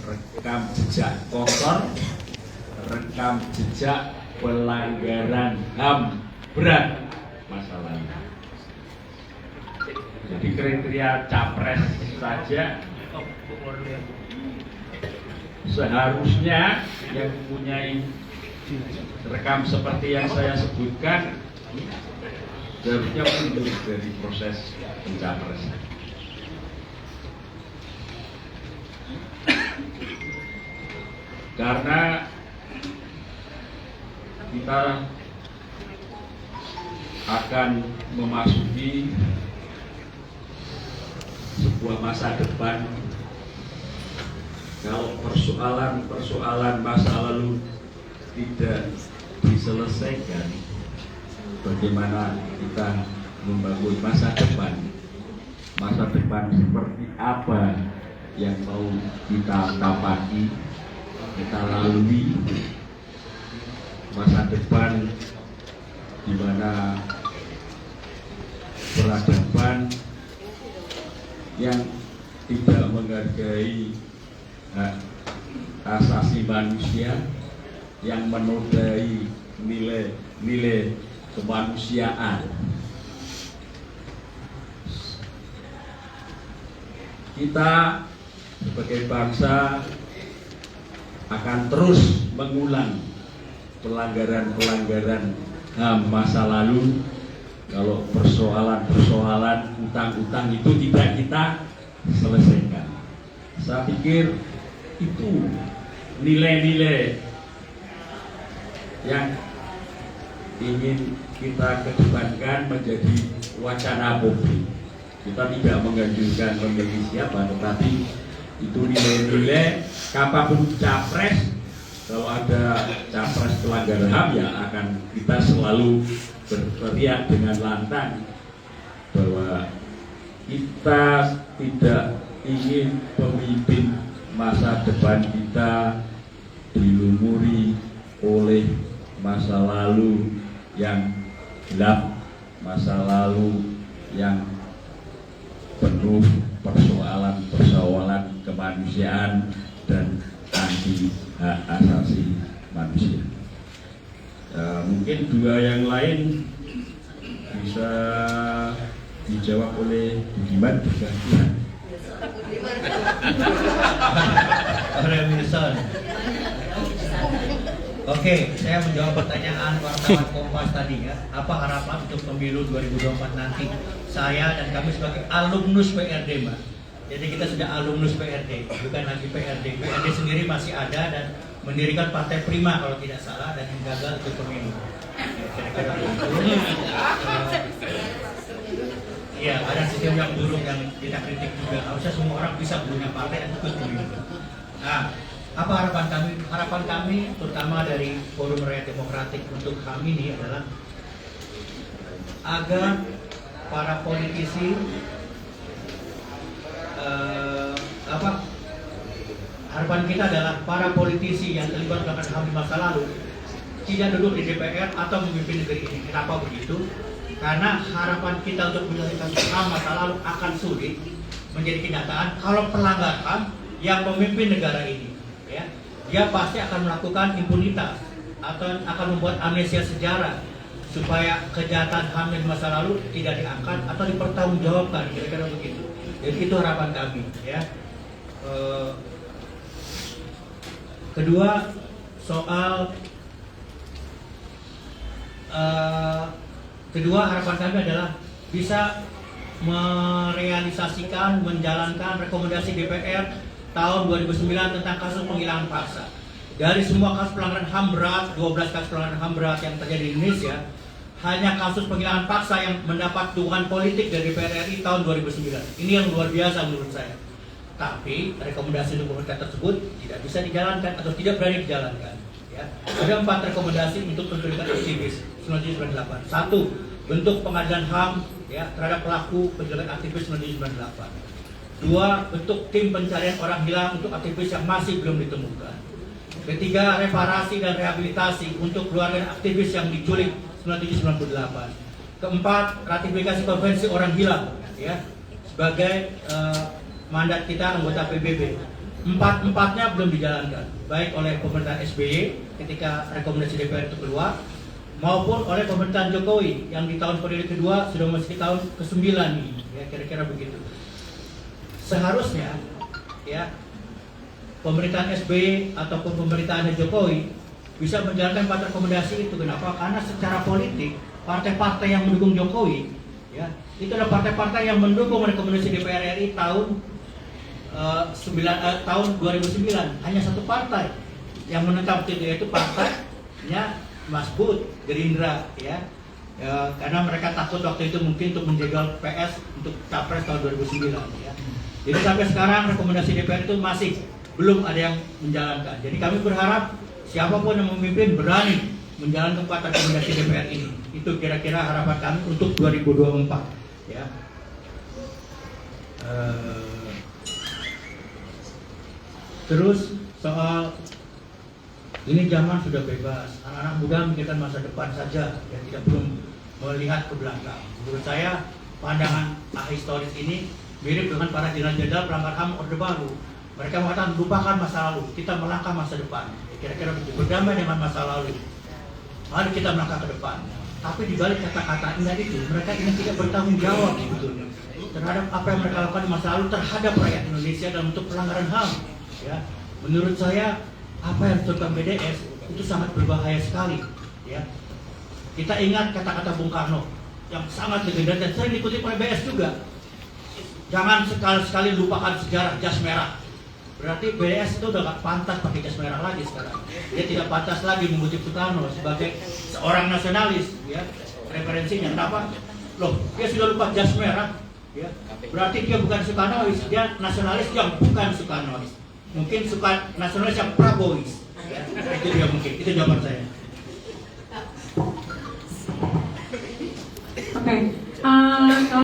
rekam jejak kotor, rekam jejak pelanggaran HAM berat masa lalu. Jadi kriteria capres saja seharusnya yang mempunyai rekam seperti yang saya sebutkan seharusnya mundur dari proses pencapresan. Karena kita akan memasuki sebuah masa depan kalau persoalan masa lalu tidak diselesaikan, bagaimana kita membangun masa depan seperti apa yang mau kita tapaki, kita lalui masa depan di mana peradaban yang tidak menghargai hak asasi manusia, yang menodai nilai-nilai kemanusiaan. Kita sebagai bangsa akan terus mengulang pelanggaran-pelanggaran HAM masa lalu kalau persoalan utang-utang itu tidak kita selesaikan. Saya pikir itu nilai-nilai yang ingin kita kedepankan menjadi wacana publik. Kita tidak menganjurkan memilih siapa, tetapi itu nilai-nilai apapun capres, kalau ada capres pelanggar HAM ya akan kita selalu berteriak dengan lantang bahwa kita tidak ingin pemimpin masa depan kita dilumuri oleh masa lalu yang gelap, masa lalu yang penuh persoalan kemanusiaan dan anti hak asasi manusia. Mungkin dua yang lain bisa dijawab oleh Budiman bergantian. Oke, saya menjawab pertanyaan wartawan Kompas tadi ya. Apa harapan untuk pemilu 2024 nanti? Saya dan kami sebagai alumnus PRD, Mbak. Jadi kita sudah alumnus PRD, bukan lagi PRD. PRD sendiri masih ada dan mendirikan Partai Prima kalau tidak salah dan yang gagal ikut pemilu. Kira-kira iya, ada sistem yang buruk yang kita kritik juga. Harusnya semua orang bisa punya partai dan ikut pemilu. Nah, apa harapan kami? Harapan kami terutama dari Forum Rakyat Demokratik untuk kami ini adalah agar para politisi harapan kita adalah para politisi yang terlibat dalam HAM di masa lalu tidak duduk di DPR atau memimpin negeri ini. Kenapa begitu? Karena harapan kita untuk menyelesaikan HAM masa lalu akan sulit menjadi kenyataan kalau pelanggar HAM yang memimpin negara ini. Ya, dia pasti akan melakukan impunitas atau akan membuat amnesia sejarah supaya kejahatan HAM di masa lalu tidak diangkat atau dipertanggungjawabkan, kira-kira begitu. Jadi itu harapan kami. Ya. Kedua, soal harapan kami adalah bisa merealisasikan, menjalankan rekomendasi DPR tahun 2009 tentang kasus penghilangan paksa. Dari semua kasus pelanggaran HAM berat, 12 kasus pelanggaran HAM berat yang terjadi di Indonesia, hanya kasus penghilangan paksa yang mendapat dukungan politik dari DPR RI tahun 2009. Ini yang luar biasa menurut saya. Tapi rekomendasi untuk pemerintah tersebut tidak bisa dijalankan atau tidak berani dijalankan. Ya. Ada 4 rekomendasi untuk penculikan aktivis 1998. 1. Bentuk pengadilan HAM ya, terhadap pelaku penculikan aktivis 1998. 2. Bentuk tim pencarian orang hilang untuk aktivis yang masih belum ditemukan. Ketiga, reparasi dan rehabilitasi untuk keluarga aktivis yang diculik 1997-98. Keempat, ratifikasi konvensi orang hilang ya sebagai mandat kita anggota PBB. empat-empatnya belum dijalankan, baik oleh pemerintahan SBY ketika rekomendasi DPR itu keluar, maupun oleh pemerintahan Jokowi yang di tahun periode kedua sudah memasuki tahun ke-9 ini, ya kira-kira begitu. Seharusnya, ya pemerintahan SBY ataupun pemerintahan Jokowi bisa menjalankan 4 rekomendasi itu. Kenapa? Karena secara politik partai-partai yang mendukung Jokowi, ya itu adalah partai-partai yang mendukung rekomendasi DPR RI tahun 2009. Hanya satu partai yang menentang itu, yaitu partainya Mas Bud, Gerindra, ya. Karena mereka takut waktu itu mungkin untuk menjegal PS untuk Capres tahun 2009, ya. Jadi sampai sekarang rekomendasi DPR itu masih belum ada yang menjalankan. Jadi kami berharap siapapun yang memimpin berani menjalankan 4 rekomendasi DPR ini. Itu kira-kira harapan kami untuk 2024, ya. Terus soal ini zaman sudah bebas, anak-anak muda memikirkan masa depan saja, ya tidak perlu melihat ke belakang. Menurut saya pandangan ahistoris ini mirip dengan para jenderal-jenderal pelanggar HAM Orde Baru. Mereka mengatakan lupakan masa lalu, kita melangkah masa depan. Kira-kira begitu, berdamai dengan masa lalu. Mari kita melangkah ke depan. Tapi di balik kata-kata indah itu, mereka ingin tidak bertanggung jawab sebetulnya terhadap apa yang mereka lakukan di masa lalu terhadap rakyat Indonesia dalam bentuk pelanggaran HAM. Ya, menurut saya apa yang dilakukan BDS itu sangat berbahaya sekali. Ya, kita ingat kata-kata Bung Karno yang sangat legendaris dan sering dikutip oleh BS juga. Jangan sekali-sekali lupakan sejarah jas merah. Berarti BDS itu udah gak pantas pakai jas merah lagi sekarang. Dia tidak pantas lagi mengutip Soekarno sebagai seorang nasionalis. Ya, referensinya kenapa? Loh, dia sudah lupa jas merah. Ya, berarti dia bukan Soekarnois, dia nasionalis yang bukan Soekarnois. Mungkin suka nasionalis yang Prabowois. Ya, itu dia mungkin. Itu jawaban saya. Oke.